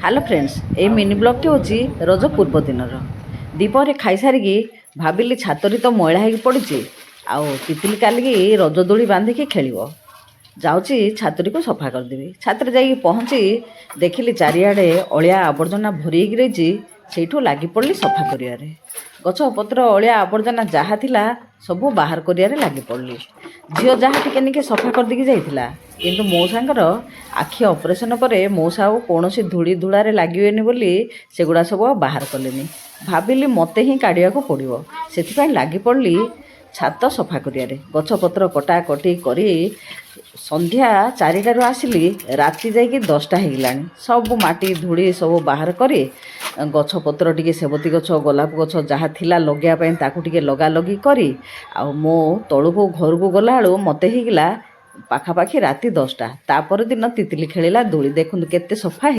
Hello friends ये mini ब्लॉगटी हूँ रज पूर्व दिन दीपहर खाई सारिकी भाविली छातरी तो मैला हो पड़ी आउ तितली कालिकी रज दोली बांधिकी खेल जाऊँगी छातरी को सफा करदेवी छात्र जा पहुँची देखिली चारिआडे अलिया आवर्जना भरी रही से लगी पड़ी सफा कर गछ पत्र अलिया आवर्जना जहाँ थिला सबू बाहर कर लगी पड़ी झील जहाँ टिके सफा करदेकी जाइथिला किंतु मौसांकर आखि ऑपरेशन पर मौसा कौन धूली धूलारे लगे बोली सेगुड़ा सब बाहर कले भाविली मते ही काढ़ा को पड़ो से लगी पड़ी छात सफा कर गछपत्र कटाकटी करी संध्या 4टारू आसिली राति जाइए 10टा होगा सब माटी धूली सब बाहर करी गछपत्र टी सेबती गछ गोलाप गछ जहाँ थिला लगे ताकू लगा लगी करी आ मो तलू को घर को गला बेलू मत होगा पाखापाखि राति 10टा तापर दिन तितली खेलिला दोली देखु केते सफा।